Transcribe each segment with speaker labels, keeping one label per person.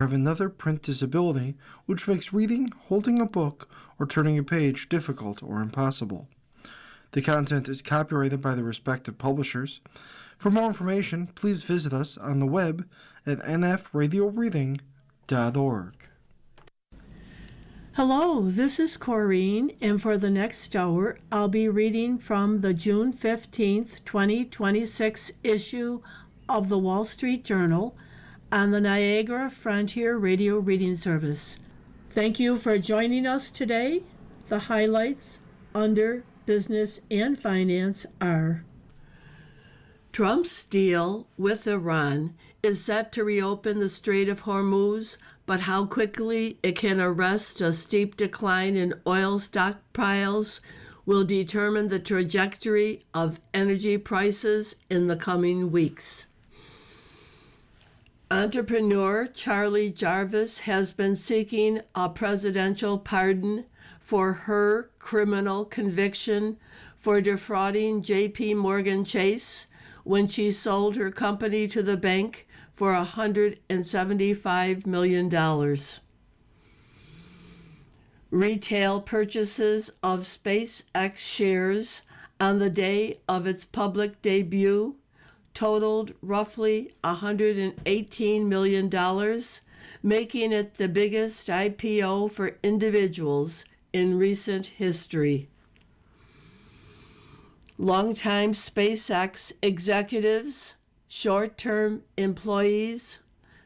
Speaker 1: have another print disability, which makes reading, holding a book, or turning a page difficult or impossible. The content is copyrighted by the respective publishers. For more information, please visit us on the web at nfradioreading.org.
Speaker 2: Hello, this is Corrine, and for the next hour, I'll be reading from the June 15th, 2026 issue of the Wall Street Journal on the Niagara Frontier Radio Reading Service. Thank you for joining us today. The highlights under business and finance are: Trump's deal with Iran is set to reopen the Strait of Hormuz, but how quickly it can arrest a steep decline in oil stockpiles will determine the trajectory of energy prices in the coming weeks. Entrepreneur Charlie Jarvis has been seeking a presidential pardon for her criminal conviction for defrauding J.P. Morgan Chase when she sold her company to the bank for $175 million. Retail purchases of SpaceX shares on the day of its public debut totaled roughly $118 million, making it the biggest IPO for individuals in recent history. Longtime SpaceX executives, short-term employees,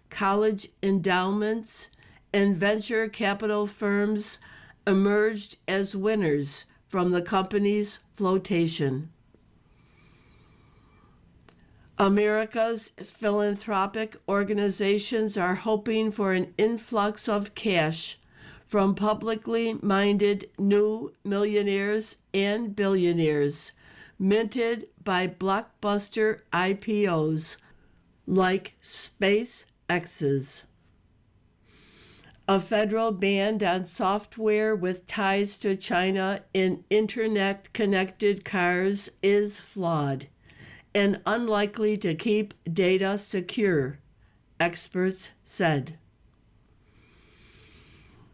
Speaker 2: college endowments, and venture capital firms emerged as winners from the company's flotation. America's philanthropic organizations are hoping for an influx of cash from publicly minded new millionaires and billionaires minted by blockbuster IPOs like SpaceX's. A federal ban on software with ties to China in internet-connected cars is flawed and unlikely to keep data secure, experts said.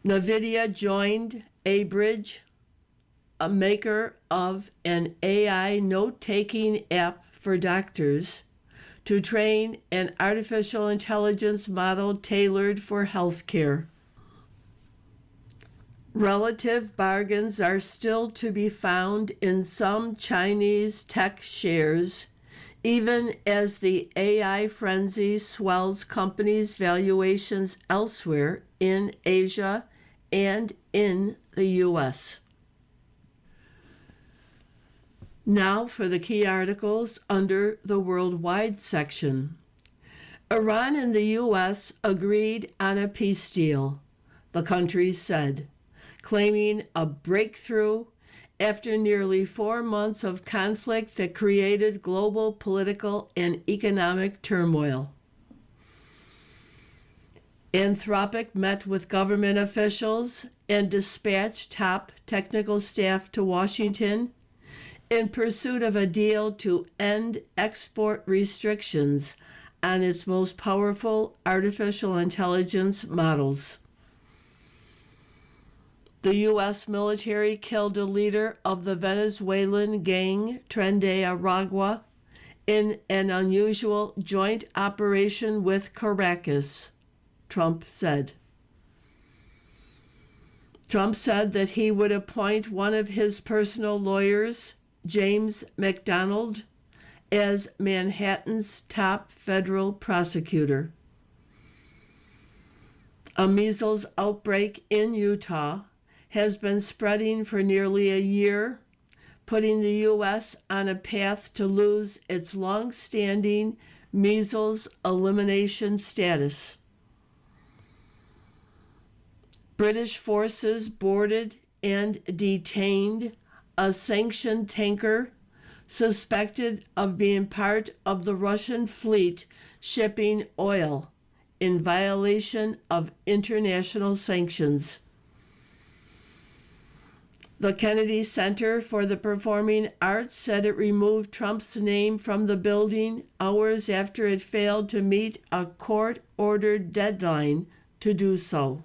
Speaker 2: NVIDIA joined Abridge, a maker of an AI note-taking app for doctors, to train an artificial intelligence model tailored for healthcare. Relative bargains are still to be found in some Chinese tech shares, even as the AI frenzy swells companies' valuations elsewhere in Asia and in the U.S. Now for the key articles under the Worldwide section. Iran and the U.S. agreed on a peace deal, the countries said, claiming a breakthrough after nearly 4 months of conflict that created global political and economic turmoil. Anthropic met with government officials and dispatched top technical staff to Washington in pursuit of a deal to end export restrictions on its most powerful artificial intelligence models. The U.S. military killed a leader of the Venezuelan gang Tren de Aragua in an unusual joint operation with Caracas, Trump said. Trump said that he would appoint one of his personal lawyers, James McDonald, as Manhattan's top federal prosecutor. A measles outbreak in Utah has been spreading for nearly a year, putting the U.S. on a path to lose its long-standing measles elimination status. British forces boarded and detained a sanctioned tanker suspected of being part of the Russian fleet shipping oil in violation of international sanctions. The Kennedy Center for the Performing Arts said it removed Trump's name from the building hours after it failed to meet a court-ordered deadline to do so.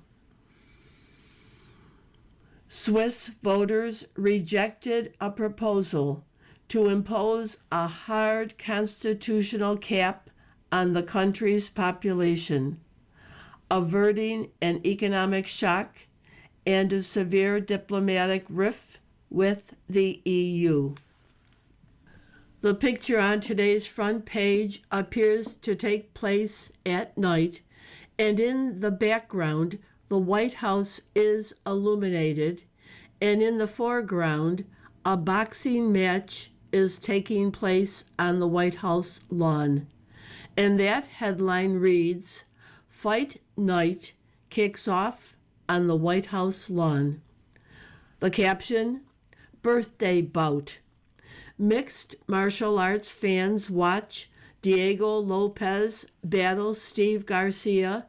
Speaker 2: Swiss voters rejected a proposal to impose a hard constitutional cap on the country's population, averting an economic shock and a severe diplomatic rift with the EU. The picture on today's front page appears to take place at night, and in the background, the White House is illuminated, and in the foreground, a boxing match is taking place on the White House lawn. And that headline reads, "Fight Night Kicks Off on the White House Lawn." The caption, "Birthday Bout." Mixed martial arts fans watch Diego Lopez battle Steve Garcia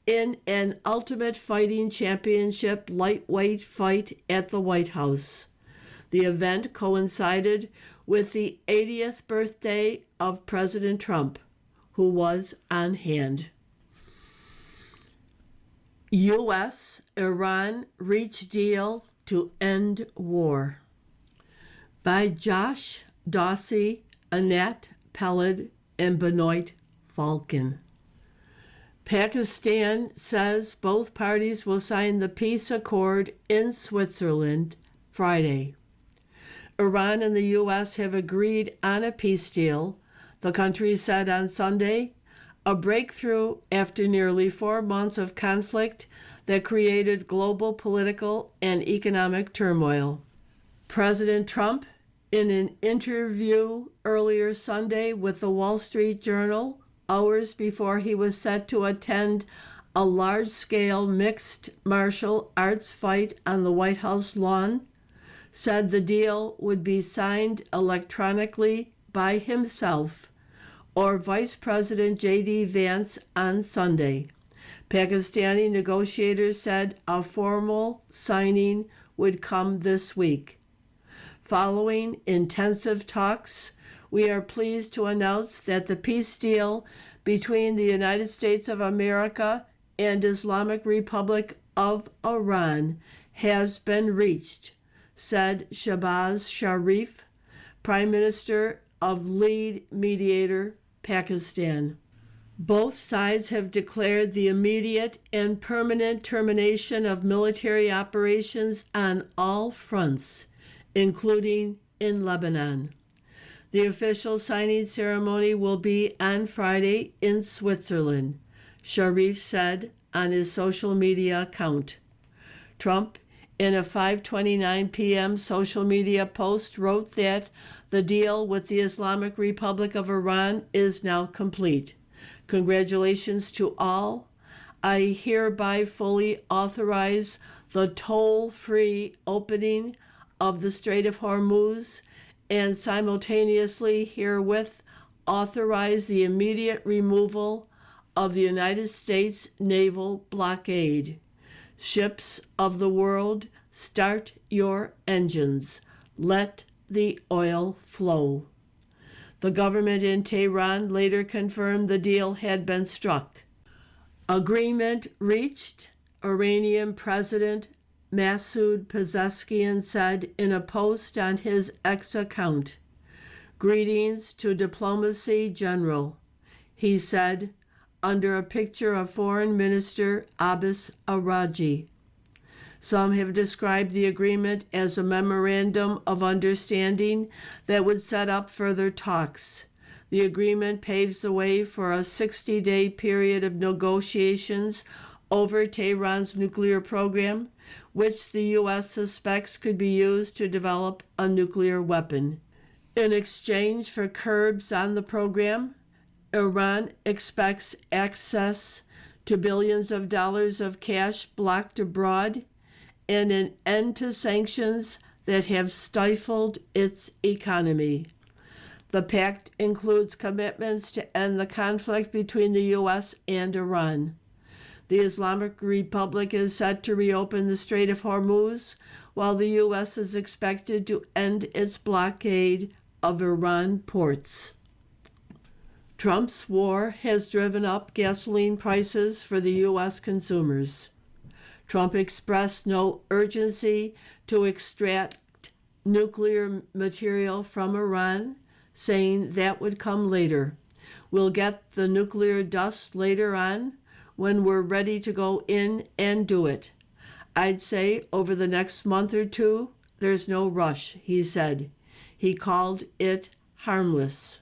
Speaker 2: in an Ultimate Fighting Championship lightweight fight at the White House. The event coincided with the 80th birthday of President Trump, who was on hand. U.S.-Iran reach deal to end war. By Josh Dawsey, Annette Pellid, and Benoit Falcon. Pakistan says both parties will sign the peace accord in Switzerland Friday. Iran and the U.S. have agreed on a peace deal, the countries said on Sunday, a breakthrough after nearly 4 months of conflict that created global political and economic turmoil. President Trump, in an interview earlier Sunday with the Wall Street Journal, hours before he was set to attend a large-scale mixed martial arts fight on the White House lawn, said the deal would be signed electronically by himself or Vice President J.D. Vance on Sunday. Pakistani negotiators said a formal signing would come this week. Following intensive talks, we are pleased to announce that the peace deal between the United States of America and Islamic Republic of Iran has been reached, said Shehbaz Sharif, Prime Minister of lead mediator Pakistan. Both sides have declared the immediate and permanent termination of military operations on all fronts, including in Lebanon. The official signing ceremony will be on Friday in Switzerland, Sharif said on his social media account. Trump, in a 5:29 p.m. social media post, wrote that the deal with the Islamic Republic of Iran is now complete. Congratulations to all. I hereby fully authorize the toll-free opening of the Strait of Hormuz and simultaneously herewith authorize the immediate removal of the United States naval blockade. Ships of the world, start your engines. Let the oil flow. The government in Tehran later confirmed the deal had been struck. Agreement reached, Iranian President Masoud Pezeshkian said in a post on his X account. Greetings to Diplomacy General, he said, under a picture of Foreign Minister Abbas Araghchi. Some have described the agreement as a memorandum of understanding that would set up further talks. The agreement paves the way for a 60-day period of negotiations over Tehran's nuclear program, which the U.S. suspects could be used to develop a nuclear weapon. In exchange for curbs on the program, Iran expects access to billions of dollars of cash blocked abroad and an end to sanctions that have stifled its economy. The pact includes commitments to end the conflict between the U.S. and Iran. The Islamic Republic is set to reopen the Strait of Hormuz, while the U.S. is expected to end its blockade of Iran ports. Trump's war has driven up gasoline prices for the U.S. consumers. Trump expressed no urgency to extract nuclear material from Iran, saying that would come later. We'll get the nuclear dust later on when we're ready to go in and do it. I'd say over the next month or two, there's no rush, he said. He called it harmless.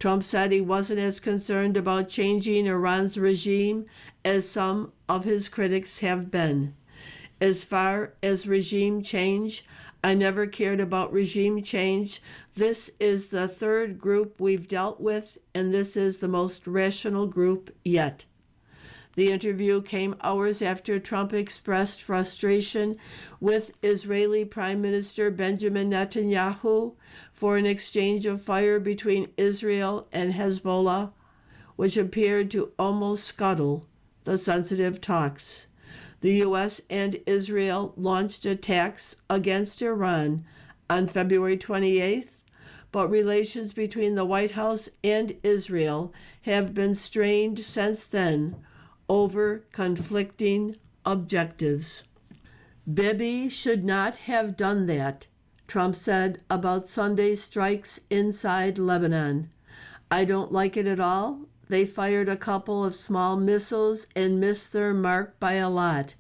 Speaker 2: Trump said he wasn't as concerned about changing Iran's regime as some of his critics have been. As far as regime change, I never cared about regime change. This is the third group we've dealt with, and this is the most rational group yet. The interview came hours after Trump expressed frustration with Israeli Prime Minister Benjamin Netanyahu for an exchange of fire between Israel and Hezbollah, which appeared to almost scuttle the sensitive talks. The U.S. and Israel launched attacks against Iran on February 28th, but relations between the White House and Israel have been strained since then over conflicting objectives. Bibi should not have done that, Trump said about Sunday's strikes inside Lebanon. I don't like it at all. They fired a couple of small missiles and missed their mark by a lot,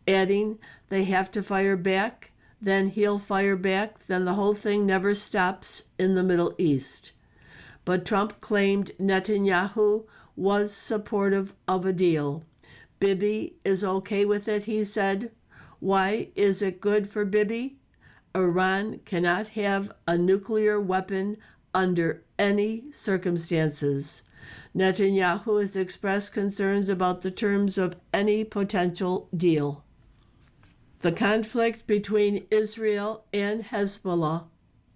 Speaker 2: adding they have to fire back, then he'll fire back, then the whole thing never stops in the Middle East. But Trump claimed Netanyahu was supportive of a deal. Bibi is okay with it, he said. Why is it good for Bibi? Iran cannot have a nuclear weapon under any circumstances. Netanyahu has expressed concerns about the terms of any potential deal. The conflict between Israel and Hezbollah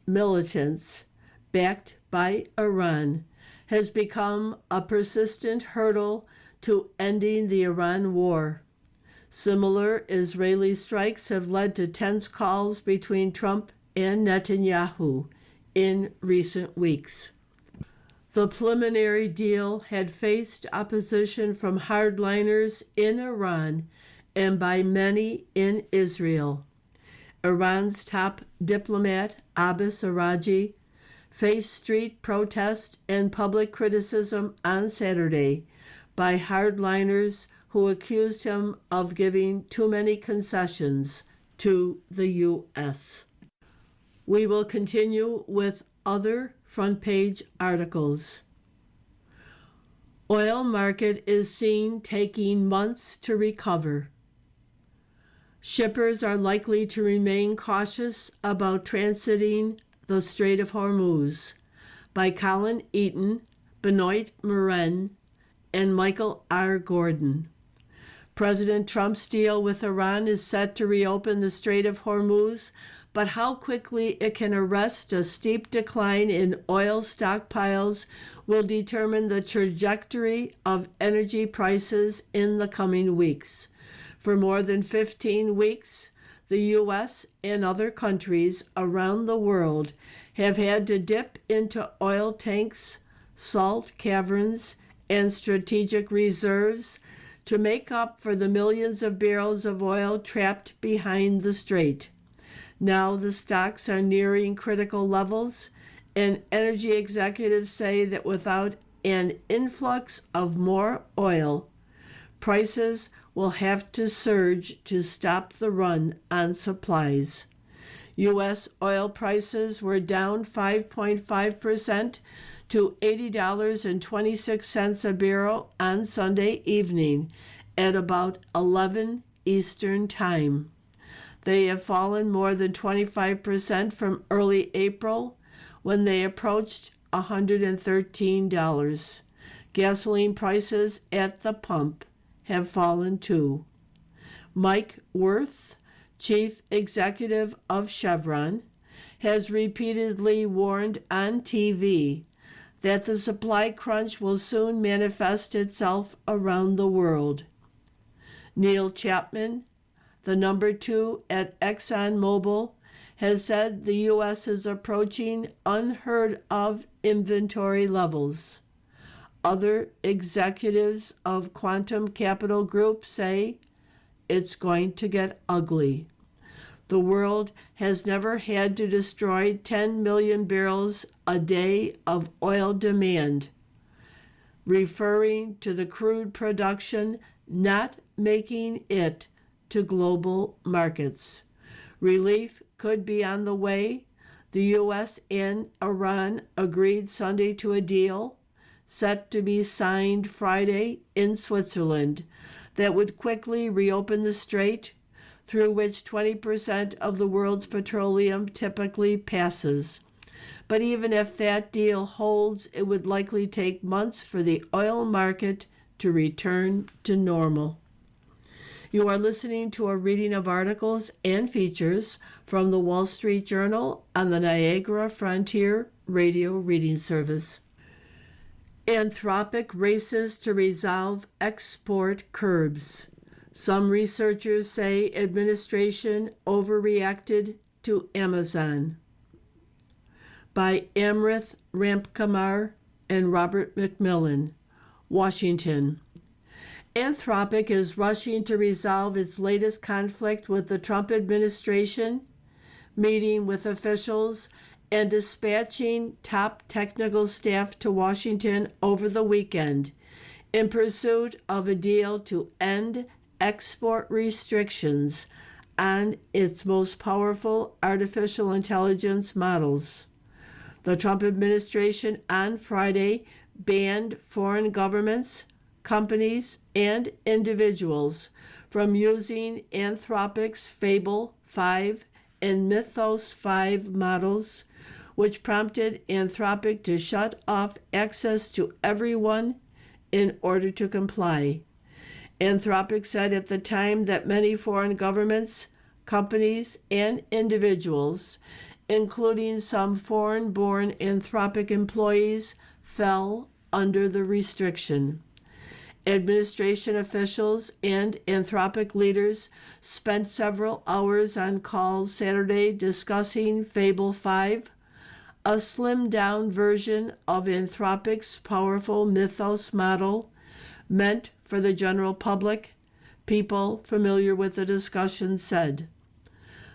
Speaker 2: militants, backed by Iran, has become a persistent hurdle to ending the Iran war. Similar Israeli strikes have led to tense calls between Trump and Netanyahu in recent weeks. The preliminary deal had faced opposition from hardliners in Iran and by many in Israel. Iran's top diplomat, Abbas Araghchi, faced street protest and public criticism on Saturday by hardliners who accused him of giving too many concessions to the U.S. We will continue with other front page articles. Oil market is seen taking months to recover. Shippers are likely to remain cautious about transiting the Strait of Hormuz, by Colin Eaton, Benoit Morin, and Michael R. Gordon. President Trump's deal with Iran is set to reopen the Strait of Hormuz, but how quickly it can arrest a steep decline in oil stockpiles will determine the trajectory of energy prices in the coming weeks. For more than 15 weeks, the U.S. and other countries around the world have had to dip into oil tanks, salt caverns, and strategic reserves to make up for the millions of barrels of oil trapped behind the strait. Now the stocks are nearing critical levels, and energy executives say that without an influx of more oil, prices will have to surge to stop the run on supplies. U.S. oil prices were down 5.5% to $80.26 a barrel on Sunday evening at about 11 Eastern Time. They have fallen more than 25% from early April when they approached $113. Gasoline prices at the pump have fallen too. Mike Wirth, chief executive of Chevron, has repeatedly warned on TV that the supply crunch will soon manifest itself around the world. Neil Chapman, the number 2 at ExxonMobil, has said the U.S. is approaching unheard of inventory levels. Other executives of Quantum Capital Group say it's going to get ugly. The world has never had to destroy 10 million barrels a day of oil demand, referring to the crude production not making it to global markets. Relief could be on the way. The U.S. and Iran agreed Sunday to a deal set to be signed Friday in Switzerland that would quickly reopen the strait through which 20% of the world's petroleum typically passes. But even if that deal holds, it would likely take months for the oil market to return to normal. You are listening to a reading of articles and features from the Wall Street Journal on the Niagara Frontier Radio Reading Service. Anthropic races to resolve export curbs. Some researchers say administration overreacted to Amazon. By Amrith Ramkumar and Robert McMillan, Washington. Anthropic is rushing to resolve its latest conflict with the Trump administration, meeting with officials and dispatching top technical staff to Washington over the weekend in pursuit of a deal to end export restrictions on its most powerful artificial intelligence models. The Trump administration on Friday banned foreign governments, companies, and individuals from using Anthropic's Fable 5 and Mythos 5 models, which prompted Anthropic to shut off access to everyone in order to comply. Anthropic said at the time that many foreign governments, companies, and individuals, including some foreign-born Anthropic employees, fell under the restriction. Administration officials and Anthropic leaders spent several hours on calls Saturday discussing Fable 5, a slimmed-down version of Anthropic's powerful Mythos model meant for the general public, people familiar with the discussion said.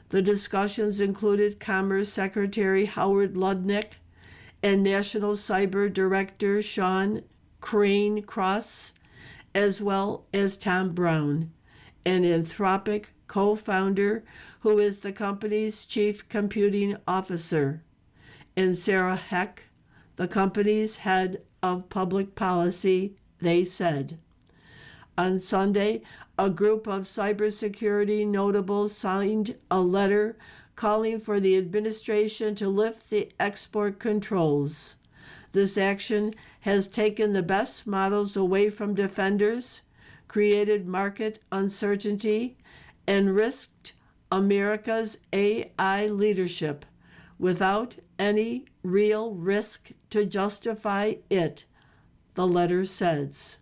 Speaker 2: The discussions included Commerce Secretary Howard Lutnick and National Cyber Director Sean Crane Cross, as well as Tom Brown, an Anthropic co-founder who is the company's chief computing officer, and Sarah Heck, the company's head of public policy, they said. On Sunday, a group of cybersecurity notables signed a letter calling for the administration to lift the export controls. This action has taken the best models away from defenders, created market uncertainty, and risked America's AI leadership without any real risk to justify it, the letter says.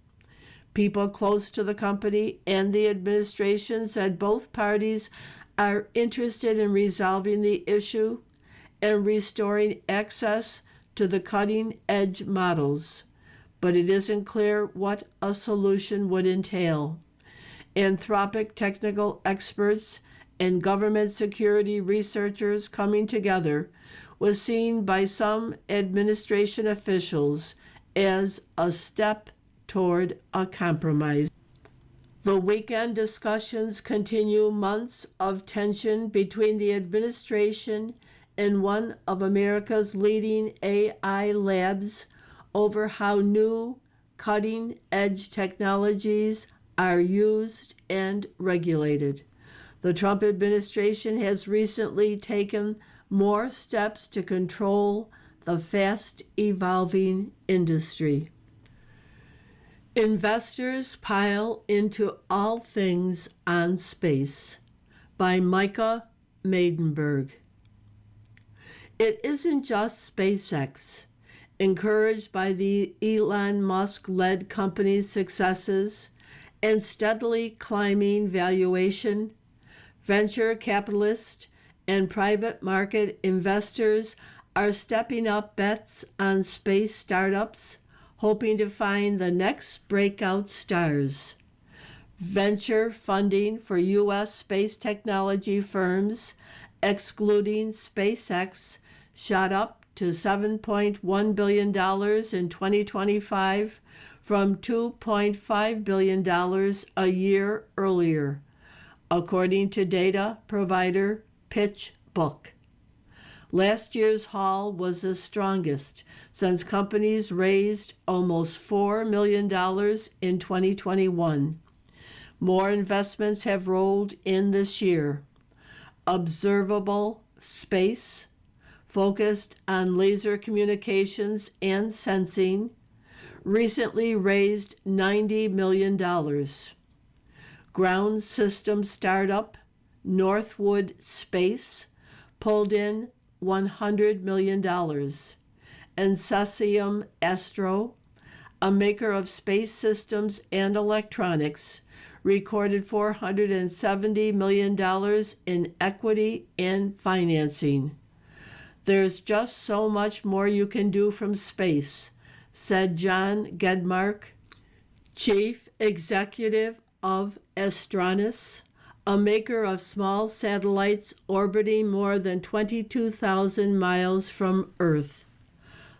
Speaker 2: People close to the company and the administration said both parties are interested in resolving the issue and restoring access to the cutting-edge models, but it isn't clear what a solution would entail. Anthropic technical experts and government security researchers coming together was seen by some administration officials as a step toward a compromise. The weekend discussions continue months of tension between the administration and one of America's leading AI labs over how new cutting-edge technologies are used and regulated. The Trump administration has recently taken more steps to control the fast-evolving industry. Investors pile into all things on space, by Micah Maidenberg. It isn't just SpaceX. Encouraged by the Elon Musk-led company's successes and steadily climbing valuation, venture capitalists and private market investors are stepping up bets on space startups, hoping to find the next breakout stars. Venture funding for U.S. space technology firms, excluding SpaceX, shot up to $7.1 billion in 2025 from $2.5 billion a year earlier, according to data provider PitchBook. Last year's haul was the strongest since companies raised almost $4 million in 2021. More investments have rolled in this year. Observable Space, focused on laser communications and sensing, recently raised $90 million. Ground system startup Northwood Space pulled in $100 million. And Cesium Astro, a maker of space systems and electronics, recorded $470 million in equity and financing. There's just so much more you can do from space, said John Gedmark, chief executive of Astronis, a maker of small satellites orbiting more than 22,000 miles from Earth.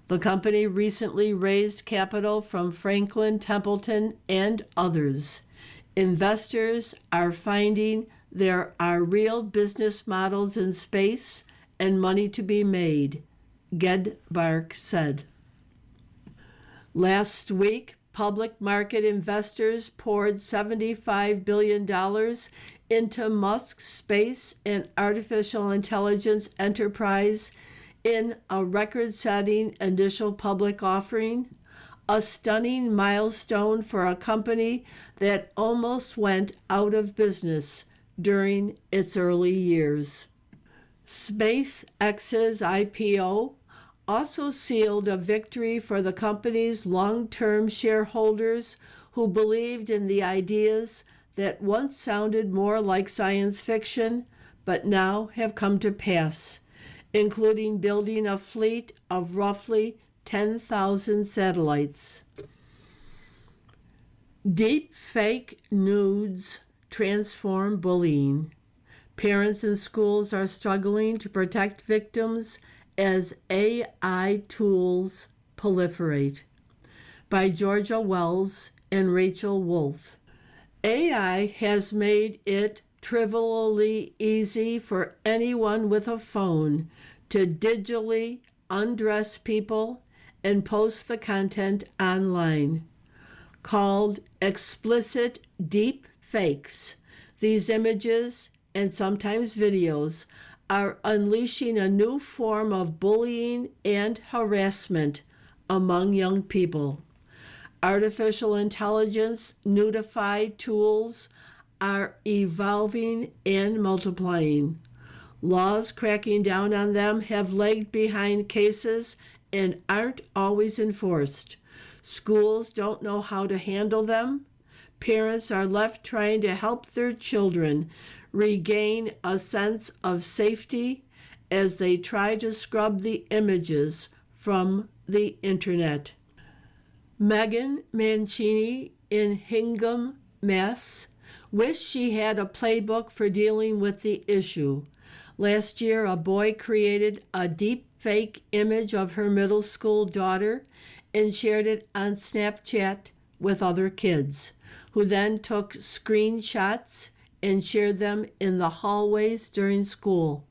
Speaker 2: The company recently raised capital from Franklin Templeton and others. Investors are finding there are real business models in space and money to be made, Gedmark said. Last week, public market investors poured $75 billion into Musk's space and artificial intelligence enterprise in a record-setting initial public offering, a stunning milestone for a company that almost went out of business during its early years. SpaceX's IPO also sealed a victory for the company's long-term shareholders who believed in the ideas that once sounded more like science fiction but now have come to pass, including building a fleet of roughly 10,000 satellites. Deep fake nudes transform bullying. Parents and schools are struggling to protect victims as AI tools proliferate. By Georgia Wells and Rachel Wolf. AI has made it trivially easy for anyone with a phone to digitally undress people and post the content online. Called explicit deep fakes, these images and sometimes videos are unleashing a new form of bullying and harassment among young people. Artificial intelligence nudified tools are evolving and multiplying. Laws cracking down on them have lagged behind cases and aren't always enforced. Schools don't know how to handle them. Parents are left trying to help their children regain a sense of safety as they try to scrub the images from the internet. Megan Mancini in Hingham, Mass. wished she had a playbook for dealing with the issue. Last year, a boy created a deep fake image of her middle school daughter and shared it on Snapchat with other kids, who then took screenshots and shared them in the hallways during school.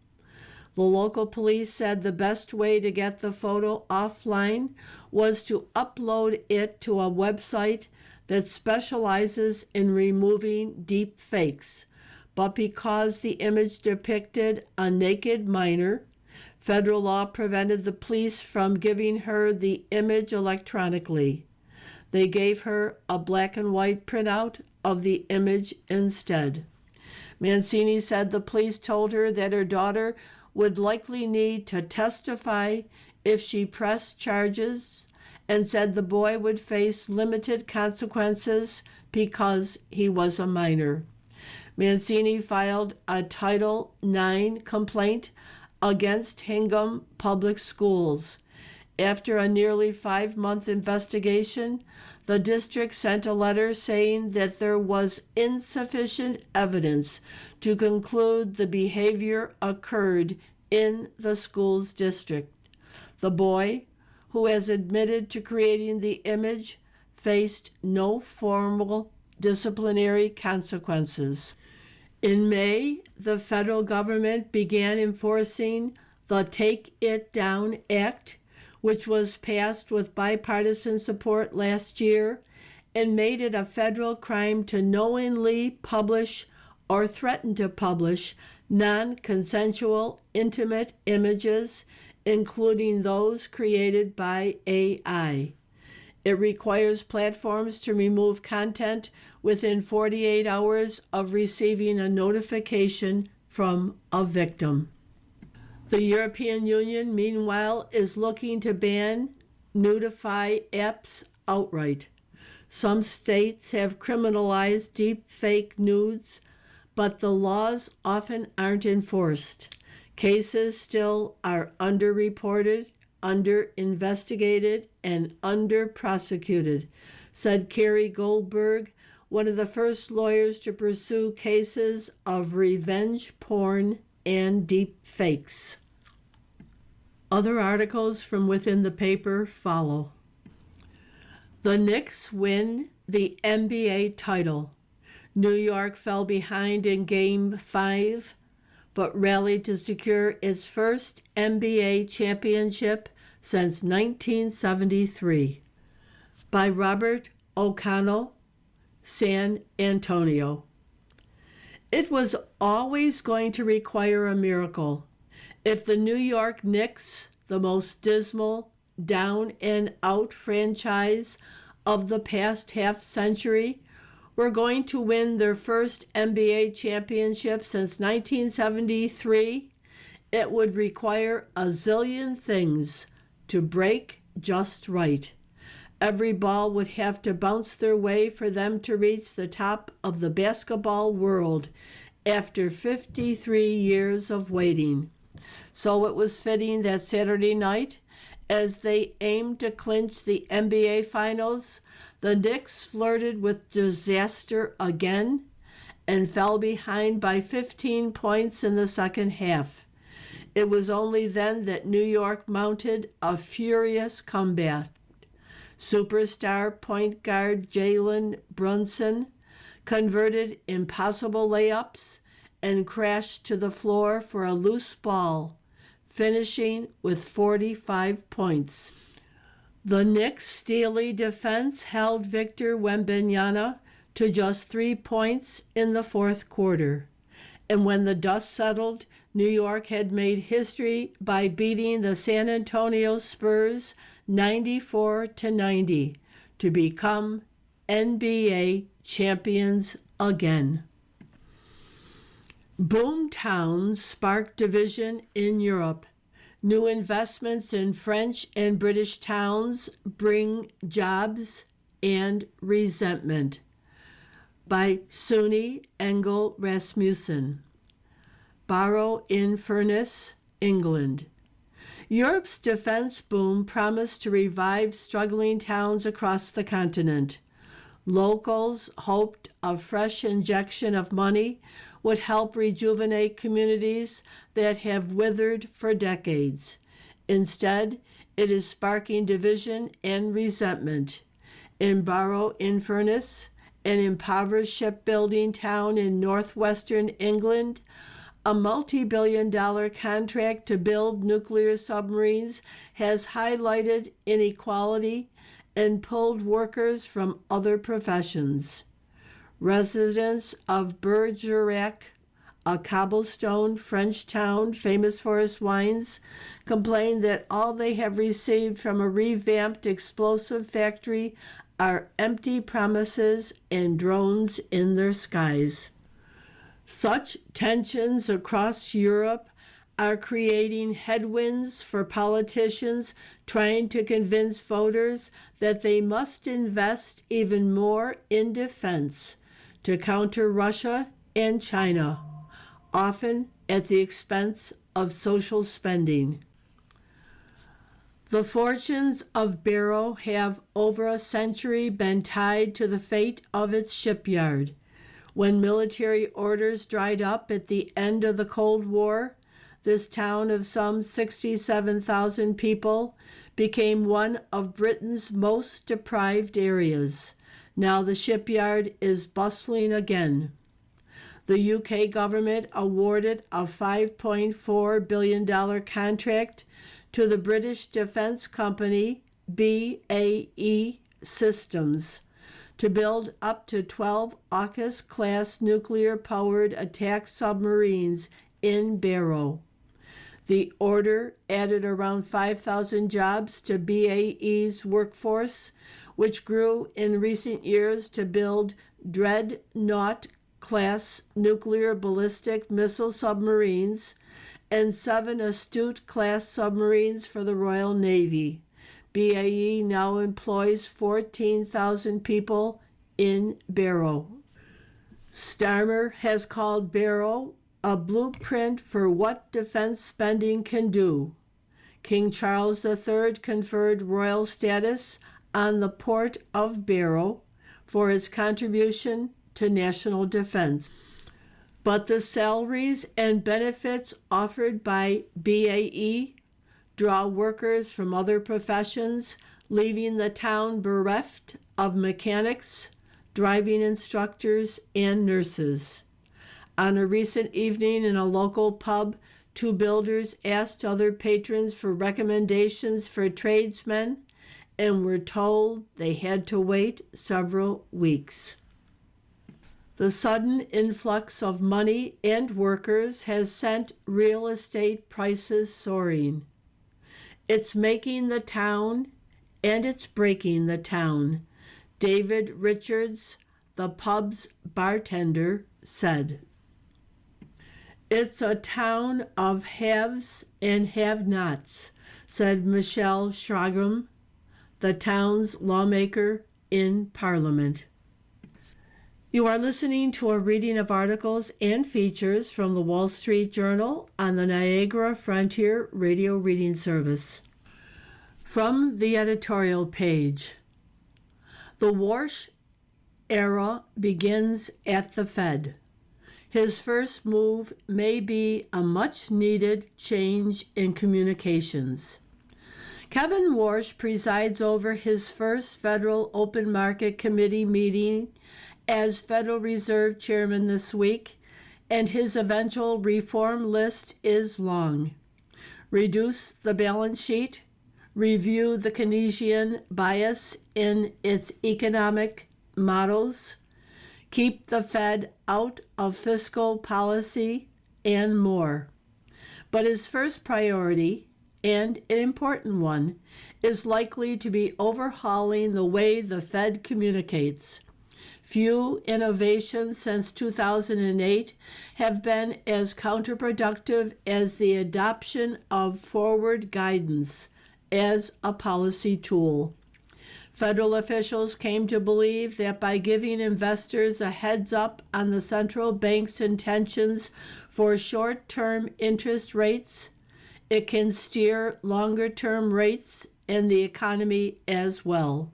Speaker 2: The local police said the best way to get the photo offline was to upload it to a website that specializes in removing deep fakes. But because the image depicted a naked minor, federal law prevented the police from giving her the image electronically. They gave her a black and white printout of the image instead. Mancini said the police told her that her daughter would likely need to testify if she pressed charges, and said the boy would face limited consequences because he was a minor. Mancini filed a Title IX complaint against Hingham Public Schools After a nearly 5-month investigation, the district sent a letter saying that there was insufficient evidence to conclude the behavior occurred in the school's district. The boy, who has admitted to creating the image, faced no formal disciplinary consequences. In May, the federal government began enforcing the Take It Down Act, which was passed with bipartisan support last year and made it a federal crime to knowingly publish or threaten to publish non-consensual intimate images, including those created by AI. It requires platforms to remove content within 48 hours of receiving a notification from a victim. The European Union, meanwhile, is looking to ban nudify apps outright. Some states have criminalized deep-fake nudes, but the laws often aren't enforced. Cases still are underreported, under-investigated, and under-prosecuted, said Carrie Goldberg, one of the first lawyers to pursue cases of revenge porn and deep fakes. Other articles from within the paper follow. The Knicks win the NBA title. New York fell behind in Game 5, but rallied to secure its first NBA championship since 1973. By Robert O'Connell, San Antonio. It was always going to require a miracle. If the New York Knicks, the most dismal, down-and-out franchise of the past half-century, were going to win their first NBA championship since 1973, it would require a zillion things to break just right. Every ball would have to bounce their way for them to reach the top of the basketball world after 53 years of waiting. So it was fitting that Saturday night, as they aimed to clinch the NBA Finals, the Knicks flirted with disaster again and fell behind by 15 points in the second half. It was only then that New York mounted a furious comeback. Superstar point guard Jalen Brunson converted impossible layups and crashed to the floor for a loose ball, finishing with 45 points. The Knicks' steely defense held Victor Wembanyama to just 3 points in the fourth quarter. And when the dust settled, New York had made history by beating the San Antonio Spurs 94-90 to become NBA champions again. Boom towns spark division in Europe. New investments in French and British towns bring jobs and resentment. By Sune Engel Rasmussen. Barrow-in-Furness, England. Europe's defense boom promised to revive struggling towns across the continent. Locals hoped a fresh injection of money would help rejuvenate communities that have withered for decades. Instead, it is sparking division and resentment. In Barrow-in-Furness, an impoverished shipbuilding town in northwestern England, a multi-billion-dollar contract to build nuclear submarines has highlighted inequality and pulled workers from other professions. Residents of Bergerac, a cobblestone French town famous for its wines, complain that all they have received from a revamped explosive factory are empty promises and drones in their skies. Such tensions across Europe are creating headwinds for politicians trying to convince voters that they must invest even more in defense to counter Russia and China, often at the expense of social spending. The fortunes of Barrow have over a century been tied to the fate of its shipyard. When military orders dried up at the end of the Cold War, this town of some 67,000 people became one of Britain's most deprived areas. Now the shipyard is bustling again. The UK government awarded a $5.4 billion contract to the British defense company BAE Systems to build up to 12 AUKUS-class nuclear-powered attack submarines in Barrow. The order added around 5,000 jobs to BAE's workforce, which grew in recent years to build Dreadnought-class nuclear ballistic missile submarines and 7 Astute-class submarines for the Royal Navy. BAE now employs 14,000 people in Barrow. Starmer has called Barrow a blueprint for what defense spending can do. King Charles III conferred royal status on the port of Barrow for its contribution to national defense. But the salaries and benefits offered by BAE draw workers from other professions, leaving the town bereft of mechanics, driving instructors, and nurses. On a recent evening in a local pub, 2 builders asked other patrons for recommendations for tradesmen and were told they had to wait several weeks. The sudden influx of money and workers has sent real estate prices soaring. It's making the town and it's breaking the town, David Richards, the pub's bartender, said. It's a town of haves and have-nots, said Michelle Schragram, the town's lawmaker in Parliament. You are listening to a reading of articles and features from the Wall Street Journal on the Niagara Frontier Radio Reading Service. From the editorial page, the Warsh era begins at the Fed. His first move may be a much-needed change in communications. Kevin Warsh presides over his first Federal Open Market Committee meeting as Federal Reserve Chairman this week, and his eventual reform list is long. Reduce the balance sheet, review the Keynesian bias in its economic models, keep the Fed out of fiscal policy, and more. But his first priority, and an important one, is likely to be overhauling the way the Fed communicates. Few innovations since 2008 have been as counterproductive as the adoption of forward guidance as a policy tool. Federal officials came to believe that by giving investors a heads up on the central bank's intentions for short-term interest rates, it can steer longer-term rates in the economy as well.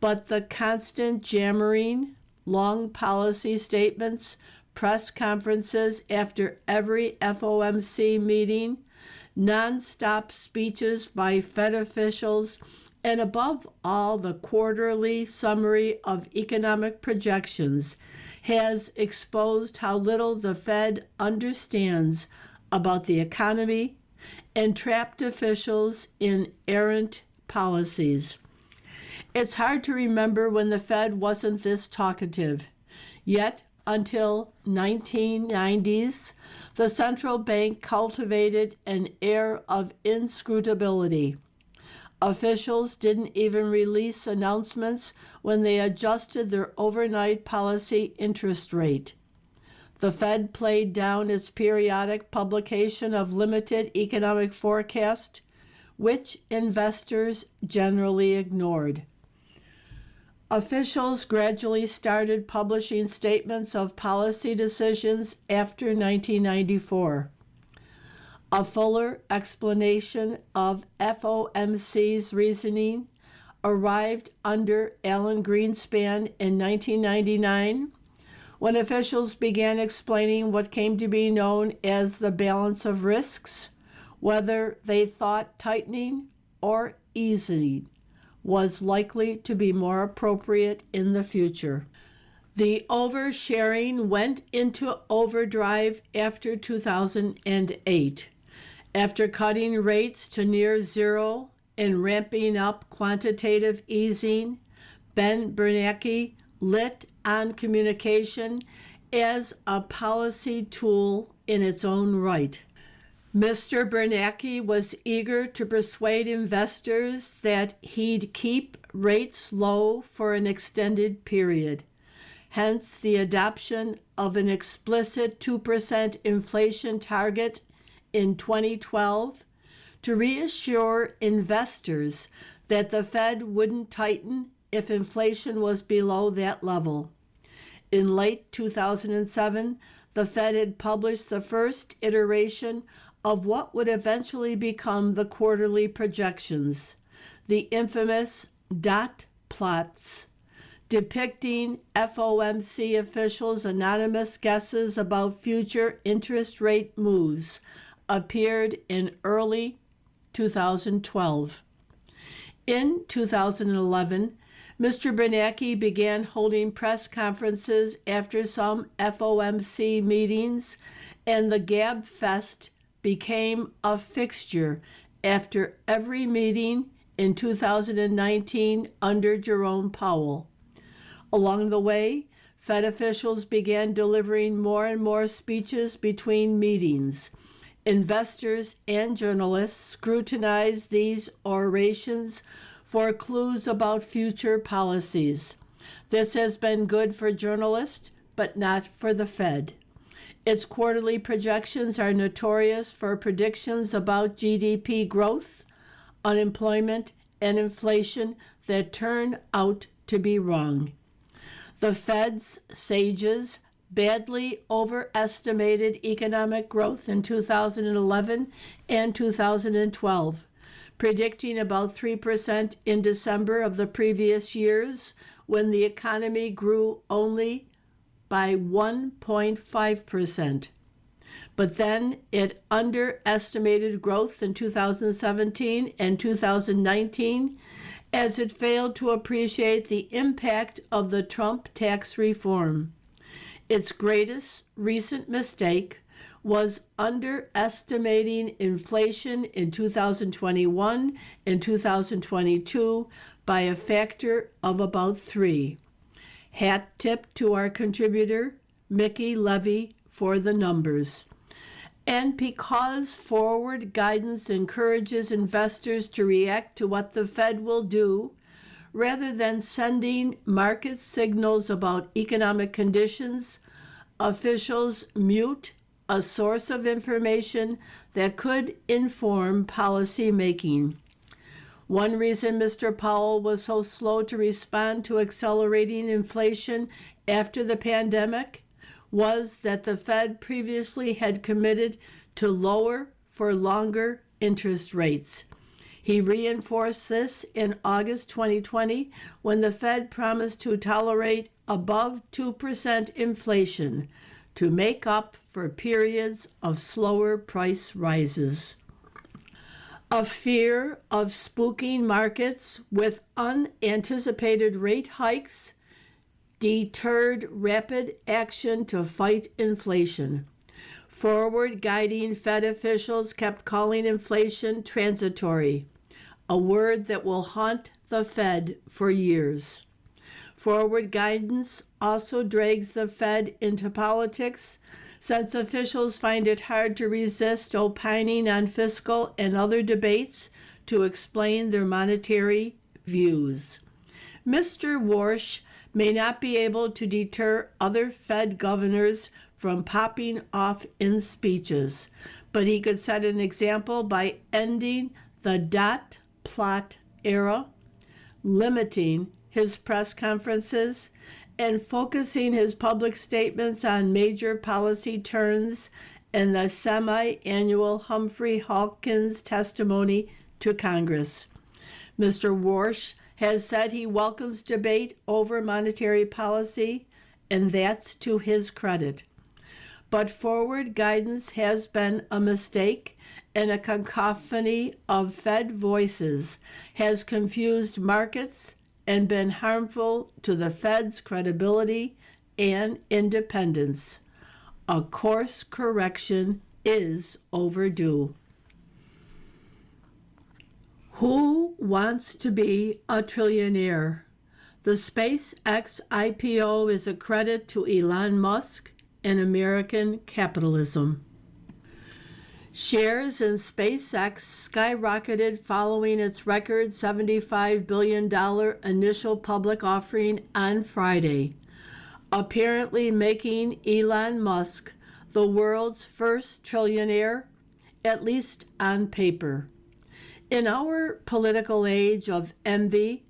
Speaker 2: But the constant jammering, long policy statements, press conferences after every FOMC meeting, nonstop speeches by Fed officials, and above all, the quarterly summary of economic projections has exposed how little the Fed understands about the economy and trapped officials in errant policies. It's hard to remember when the Fed wasn't this talkative. Yet, until 1990s, the central bank cultivated an air of inscrutability. Officials didn't even release announcements when they adjusted their overnight policy interest rate. The Fed played down its periodic publication of limited economic forecast, which investors generally ignored. Officials gradually started publishing statements of policy decisions after 1994. A fuller explanation of FOMC's reasoning arrived under Alan Greenspan in 1999 when officials began explaining what came to be known as the balance of risks, whether they thought tightening or easing was likely to be more appropriate in the future. The oversharing went into overdrive after 2008. After cutting rates to near zero and ramping up quantitative easing, Ben Bernanke lit on communication as a policy tool in its own right. Mr. Bernanke was eager to persuade investors that he'd keep rates low for an extended period. Hence the adoption of an explicit 2% inflation target in 2012 to reassure investors that the Fed wouldn't tighten if inflation was below that level. In late 2007, the Fed had published the first iteration of what would eventually become the quarterly projections, the infamous dot plots, depicting FOMC officials' anonymous guesses about future interest rate moves, appeared in early 2012. In 2011, Mr. Bernanke began holding press conferences after some FOMC meetings, and the Gab Fest became a fixture after every meeting in 2019 under Jerome Powell. Along the way, Fed officials began delivering more and more speeches between meetings. Investors and journalists scrutinized these orations for clues about future policies. This has been good for journalists, but not for the Fed. Its quarterly projections are notorious for predictions about GDP growth, unemployment, and inflation that turn out to be wrong. The Fed's sages badly overestimated economic growth in 2011 and 2012, predicting about 3% in December of the previous years when the economy grew only by 1.5%. But then it underestimated growth in 2017 and 2019 as it failed to appreciate the impact of the Trump tax reform. Its greatest recent mistake was underestimating inflation in 2021 and 2022 by a factor of about 3. Hat tip to our contributor, Mickey Levy, for the numbers. And because forward guidance encourages investors to react to what the Fed will do, rather than sending market signals about economic conditions, officials mute a source of information that could inform policy making. One reason Mr. Powell was so slow to respond to accelerating inflation after the pandemic was that the Fed previously had committed to lower for longer interest rates. He reinforced this in August 2020 when the Fed promised to tolerate above 2% inflation to make up for periods of slower price rises. A fear of spooking markets with unanticipated rate hikes deterred rapid action to fight inflation. Forward guiding Fed officials kept calling inflation transitory, a word that will haunt the Fed for years. Forward guidance also drags the Fed into politics, since officials find it hard to resist opining on fiscal and other debates to explain their monetary views. Mr. Warsh may not be able to deter other Fed governors from popping off in speeches, but he could set an example by ending the dot plot era, limiting his press conferences, and focusing his public statements on major policy turns in the semi-annual Humphrey Hawkins testimony to Congress. Mr. Warsh has said he welcomes debate over monetary policy, and that's to his credit. But forward guidance has been a mistake, and a cacophony of Fed voices has confused markets and been harmful to the Fed's credibility and independence. A course correction is overdue. Who wants to be a trillionaire? The SpaceX IPO is a credit to Elon Musk and American capitalism. Shares in SpaceX skyrocketed following its record $75 billion initial public offering on Friday, apparently making Elon Musk the world's first trillionaire, at least on paper. In our political age of envy,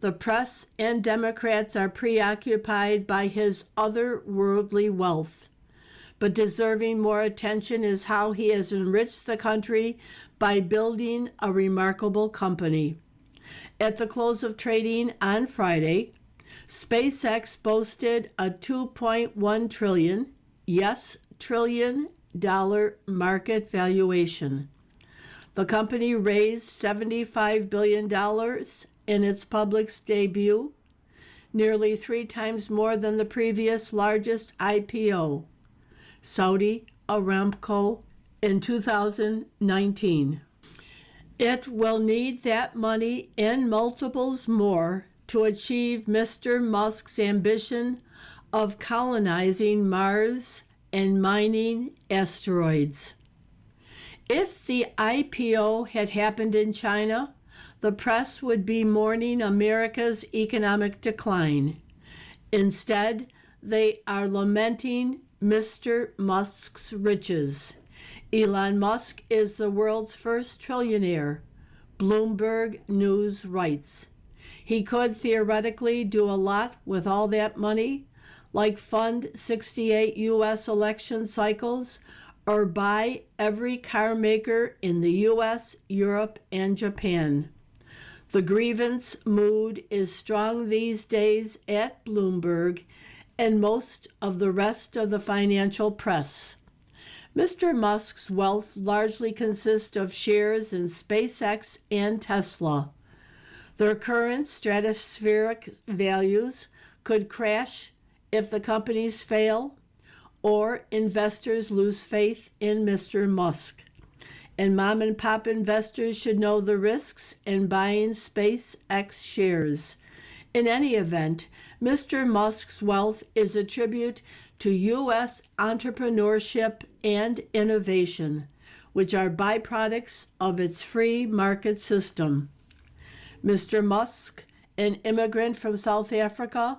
Speaker 2: the press and Democrats are preoccupied by his otherworldly wealth. But deserving more attention is how he has enriched the country by building a remarkable company. At the close of trading on Friday, SpaceX boasted a $2.1 trillion, yes, trillion dollar market valuation. The company raised $75 billion in its public debut, nearly 3 times more than the previous largest IPO, Saudi Aramco, in 2019. It will need that money and multiples more to achieve Mr. Musk's ambition of colonizing Mars and mining asteroids. If the IPO had happened in China, the press would be mourning America's economic decline. Instead, they are lamenting Mr. Musk's riches. Elon Musk is the world's first trillionaire, Bloomberg News writes. He could theoretically do a lot with all that money, like fund 68 U.S. election cycles or buy every car maker in the U.S., Europe, and Japan. The grievance mood is strong these days at Bloomberg and most of the rest of the financial press. Mr. Musk's wealth largely consists of shares in SpaceX and Tesla. Their current stratospheric values could crash if the companies fail or investors lose faith in Mr. Musk. And mom and pop investors should know the risks in buying SpaceX shares. In any event, Mr. Musk's wealth is a tribute to U.S. entrepreneurship and innovation, which are byproducts of its free market system. Mr. Musk, an immigrant from South Africa,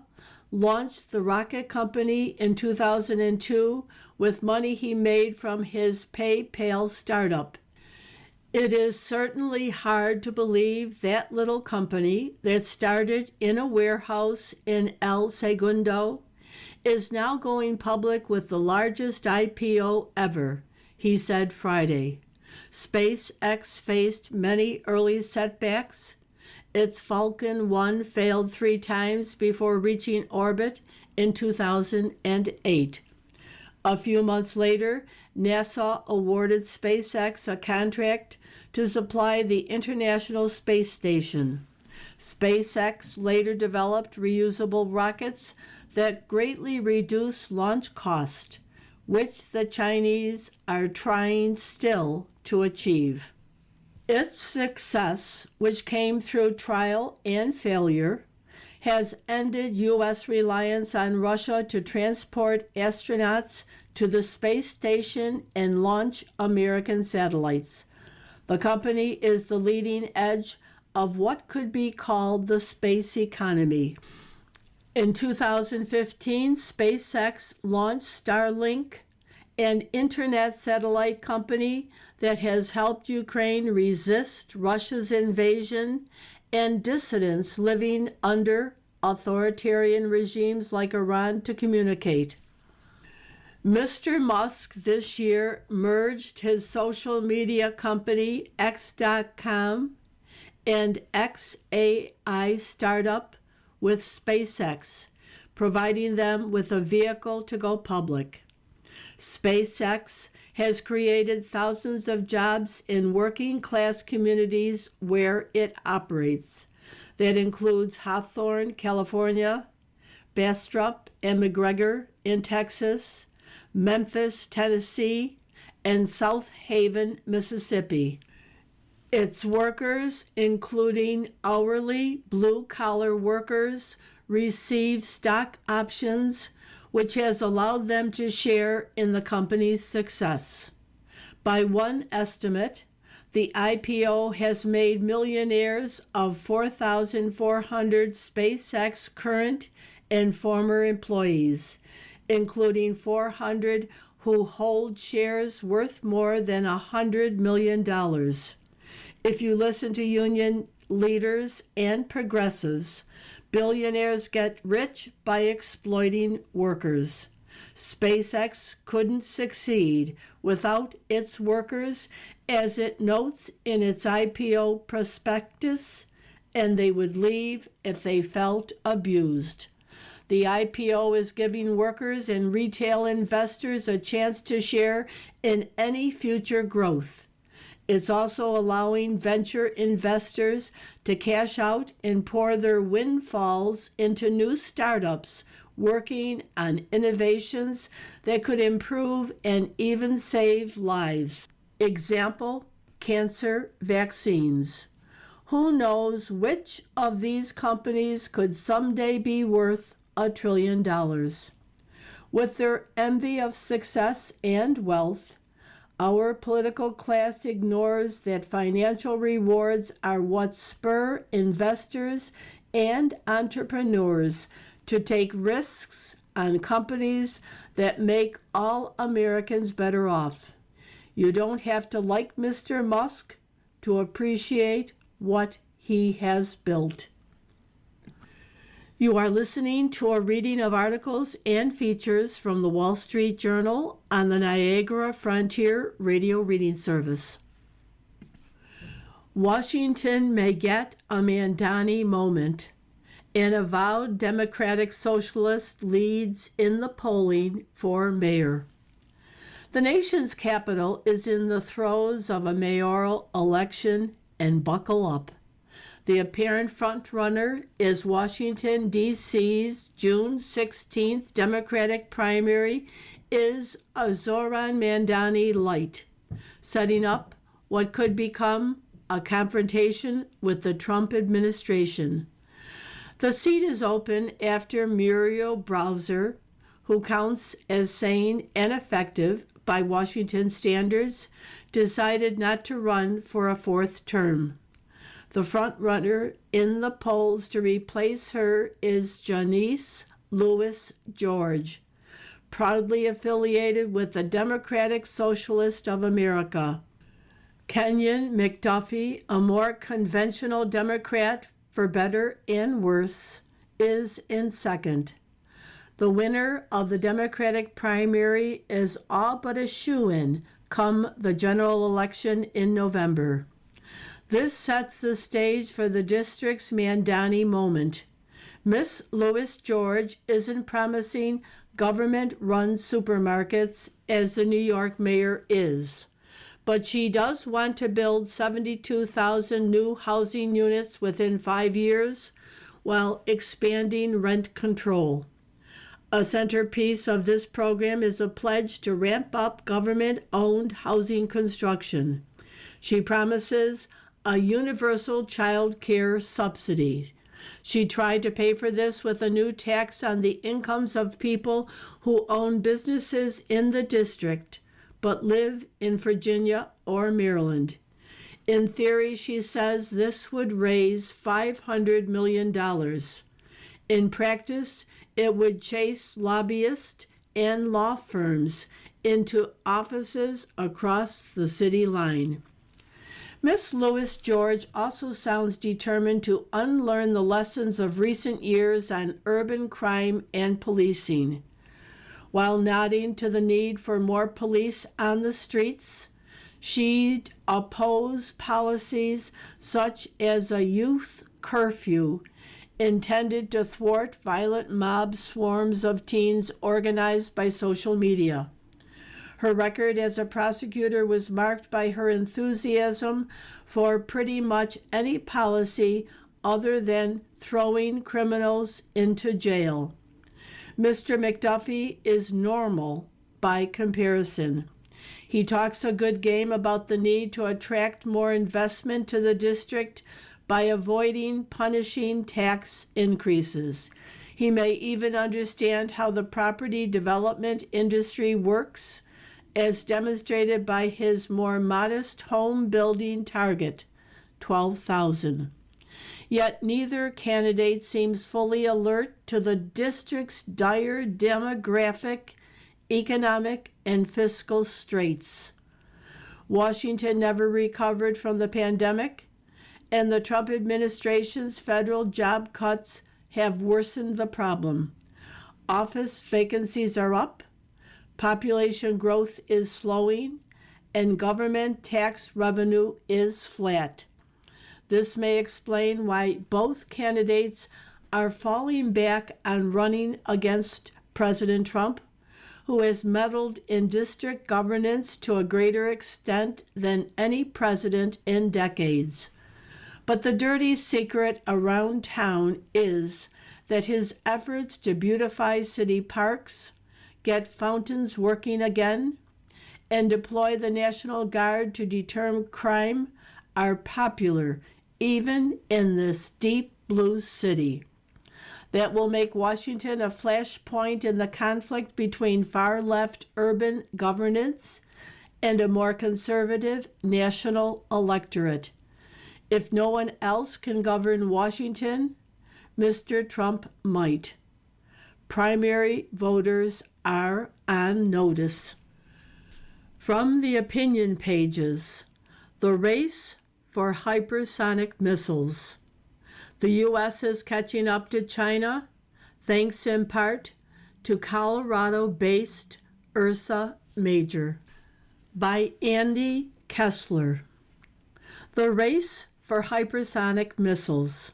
Speaker 2: launched the rocket company in 2002 with money he made from his PayPal startup. It is certainly hard to believe that little company that started in a warehouse in El Segundo is now going public with the largest IPO ever, he said Friday. SpaceX faced many early setbacks. Its Falcon 1 failed 3 times before reaching orbit in 2008. A few months later, NASA awarded SpaceX a contract to supply the International Space Station. SpaceX later developed reusable rockets that greatly reduce launch cost, which the Chinese are trying still to achieve. Its success, which came through trial and failure, has ended U.S. reliance on Russia to transport astronauts to the space station and launch American satellites. The company is the leading edge of what could be called the space economy. In 2015, SpaceX launched Starlink, an internet satellite company that has helped Ukraine resist Russia's invasion and dissidents living under authoritarian regimes like Iran to communicate. Mr. Musk this year merged his social media company X.com and XAI startup with SpaceX, providing them with a vehicle to go public. SpaceX has created thousands of jobs in working class communities where it operates. That includes Hawthorne, California, Bastrop and McGregor in Texas, Memphis, Tennessee, and South Haven, Mississippi. Its workers, including hourly blue-collar workers, receive stock options, which has allowed them to share in the company's success. By one estimate, the IPO has made millionaires of 4,400 SpaceX current and former employees, including 400 who hold shares worth more than $100 million. If you listen to union leaders and progressives, billionaires get rich by exploiting workers. SpaceX couldn't succeed without its workers, as it notes in its IPO prospectus, and they would leave if they felt abused. The IPO is giving workers and retail investors a chance to share in any future growth. It's also allowing venture investors to cash out and pour their windfalls into new startups working on innovations that could improve and even save lives. Example, cancer vaccines. Who knows which of these companies could someday be worth $1 trillion? With their envy of success and wealth, our political class ignores that financial rewards are what spur investors and entrepreneurs to take risks on companies that make all Americans better off. You don't have to like Mr. Musk to appreciate what he has built. You are listening to a reading of articles and features from the Wall Street Journal on the Niagara Frontier Radio Reading Service. Washington may get a Mandani moment. An avowed Democratic Socialist leads in the polling for mayor. The nation's capital is in the throes of a mayoral election, and buckle up. The apparent frontrunner is Washington, D.C.'s June 16th Democratic primary is a Zoran Mandani light, setting up what could become a confrontation with the Trump administration. The seat is open after Muriel Bowser, who counts as sane and effective by Washington standards, decided not to run for a fourth term. The frontrunner in the polls to replace her is Janice Lewis George, proudly affiliated with the Democratic Socialist of America. Kenyon McDuffie, a more conventional Democrat for better and worse, is in second. The winner of the Democratic primary is all but a shoo-in come the general election in November. This sets the stage for the district's Mandani moment. Miss Lewis George isn't promising government-run supermarkets as the New York mayor is, but she does want to build 72,000 new housing units within 5 years while expanding rent control. A centerpiece of this program is a pledge to ramp up government-owned housing construction. She promises a universal child care subsidy. She tried to pay for this with a new tax on the incomes of people who own businesses in the district but live in Virginia or Maryland. In theory, she says this would raise $500 million. In practice, it would chase lobbyists and law firms into offices across the city line. Miss Lewis George also sounds determined to unlearn the lessons of recent years on urban crime and policing. While nodding to the need for more police on the streets, she'd oppose policies such as a youth curfew intended to thwart violent mob swarms of teens organized by social media. Her record as a prosecutor was marked by her enthusiasm for pretty much any policy other than throwing criminals into jail. Mr. McDuffie is normal by comparison. He talks a good game about the need to attract more investment to the district by avoiding punishing tax increases. He may even understand how the property development industry works, as demonstrated by his more modest home building target, 12,000. Yet neither candidate seems fully alert to the district's dire demographic, economic, and fiscal straits. Washington never recovered from the pandemic, and the Trump administration's federal job cuts have worsened the problem. Office vacancies are up, population growth is slowing, and government tax revenue is flat. This may explain why both candidates are falling back on running against President Trump, who has meddled in district governance to a greater extent than any president in decades. But the dirty secret around town is that his efforts to beautify city parks, get fountains working again, and deploy the National Guard to deter crime are popular even in this deep blue city. That will make Washington a flashpoint in the conflict between far-left urban governance and a more conservative national electorate. If no one else can govern Washington, Mr. Trump might. Primary voters are on notice. From the opinion pages, the race for hypersonic missiles. The U.S. is catching up to China, thanks in part to Colorado-based Ursa Major. By Andy Kessler. The race for hypersonic missiles.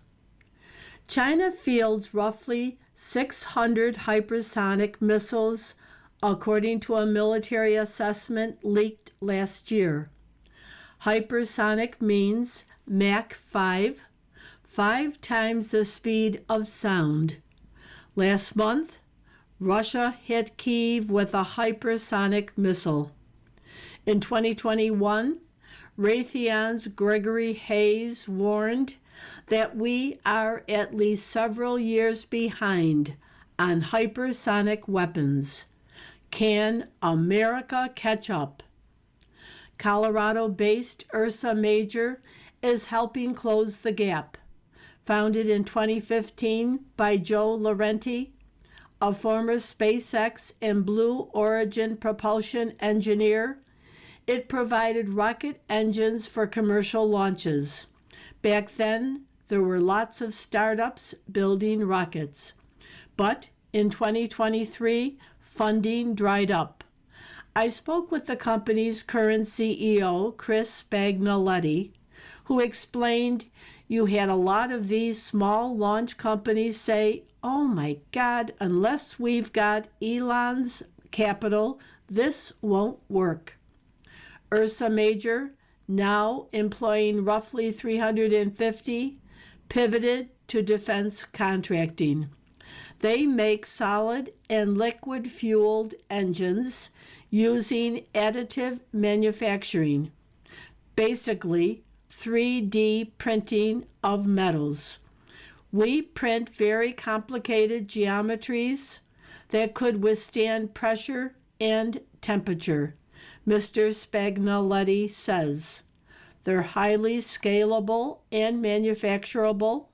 Speaker 2: China fields roughly 600 hypersonic missiles, according to a military assessment leaked last year. Hypersonic means Mach 5, 5 times the speed of sound. Last month, Russia hit Kyiv with a hypersonic missile. In 2021, Raytheon's Gregory Hayes warned that we are at least several years behind on hypersonic weapons. Can America catch up? Colorado-based Ursa Major is helping close the gap. Founded in 2015 by Joe Laurenti, a former SpaceX and Blue Origin propulsion engineer, it provided rocket engines for commercial launches. Back then, there were lots of startups building rockets. But in 2023, funding dried up. I spoke with the company's current CEO, Chris Spagnoletti, who explained you had a lot of these small launch companies say, "Oh my God, unless we've got Elon's capital, this won't work." Ursa Major, now employing roughly 350, pivoted to defense contracting. They make solid and liquid-fueled engines using additive manufacturing, basically 3D printing of metals. We print very complicated geometries that could withstand pressure and temperature, Mr. Spagnoletti says. They're highly scalable and manufacturable.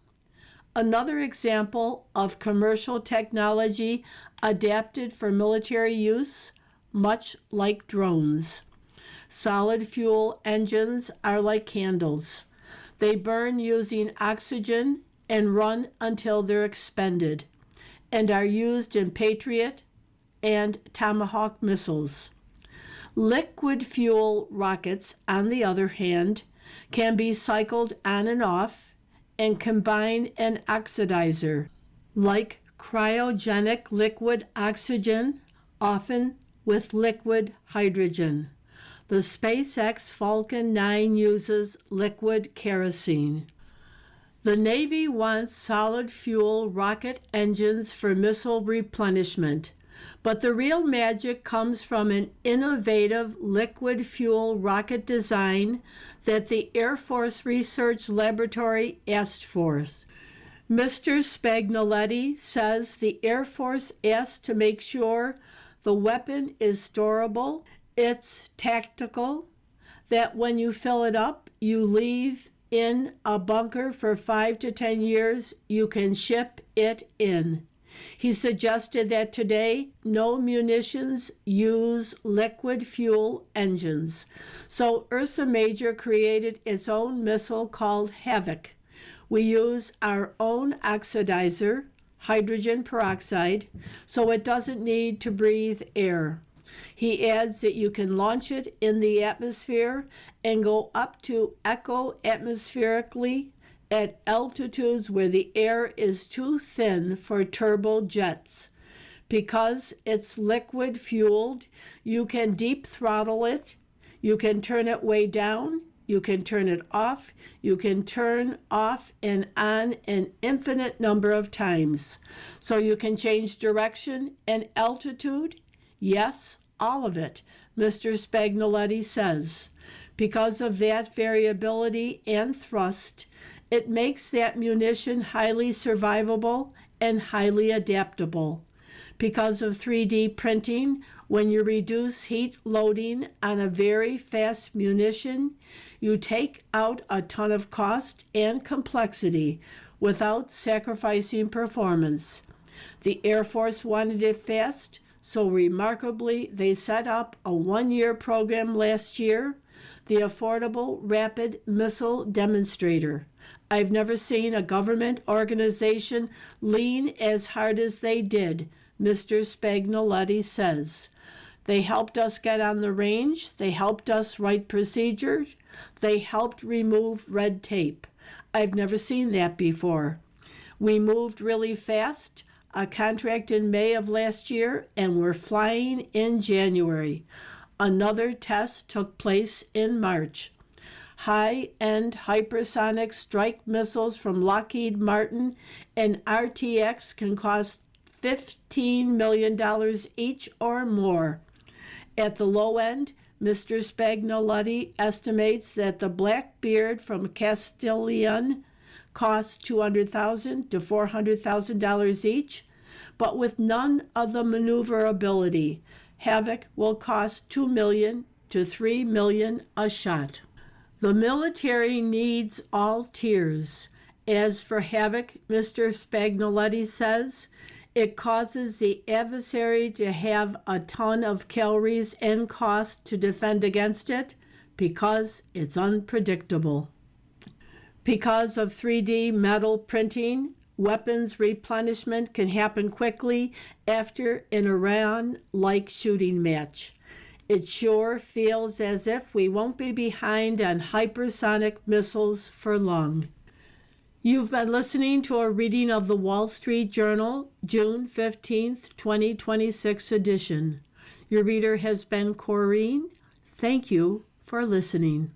Speaker 2: Another example of commercial technology adapted for military use, much like drones. Solid fuel engines are like candles. They burn using oxygen and run until they're expended, and are used in Patriot, and Tomahawk missiles. Liquid fuel rockets, on the other hand, can be cycled on and off and combine an oxidizer, like cryogenic liquid oxygen, often with liquid hydrogen. The SpaceX Falcon 9 uses liquid kerosene. The Navy wants solid fuel rocket engines for missile replenishment, but the real magic comes from an innovative liquid fuel rocket design that the Air Force Research Laboratory asked for. Mr. Spagnoletti says the Air Force asked to make sure the weapon is storable, it's tactical, that when you fill it up, you leave in a bunker for 5 to 10 years, you can ship it in. He suggested that today no munitions use liquid fuel engines. So Ursa Major created its own missile called Havoc. We use our own oxidizer, hydrogen peroxide, so it doesn't need to breathe air. He adds that you can launch it in the atmosphere and go up to echo-atmospherically at altitudes where the air is too thin for turbojets. Because it's liquid fueled, you can deep throttle it, you can turn it way down, you can turn it off, you can turn off and on an infinite number of times. So you can change direction and altitude. Yes, all of it, Mr. Spagnoletti says. Because of that variability and thrust, it makes that munition highly survivable and highly adaptable. Because of 3D printing, when you reduce heat loading on a very fast munition, you take out a ton of cost and complexity without sacrificing performance. The Air Force wanted it fast, so remarkably, they set up a 1-year program last year, the Affordable Rapid Missile Demonstrator. I've never seen a government organization lean as hard as they did, Mr. Spagnoletti says. They helped us get on the range, they helped us write procedures, they helped remove red tape. I've never seen that before. We moved really fast, a contract in May of last year, and we're flying in January. Another test took place in March. High-end hypersonic strike missiles from Lockheed Martin and RTX can cost $15 million each or more. At the low end, Mr. Spagnoletti estimates that the Blackbeard from Castillon costs $200,000 to $400,000 each, but with none of the maneuverability. Havoc will cost $2 million to $3 million a shot. The military needs all tiers. As for Havoc, Mr. Spagnoletti says, it causes the adversary to have a ton of calories and cost to defend against it because it's unpredictable. Because of 3D metal printing, weapons replenishment can happen quickly after an Iran-like shooting match. It sure feels as if we won't be behind on hypersonic missiles for long. You've been listening to a reading of the Wall Street Journal, June 15th, 2026 edition. Your reader has been Corrine. Thank you for listening.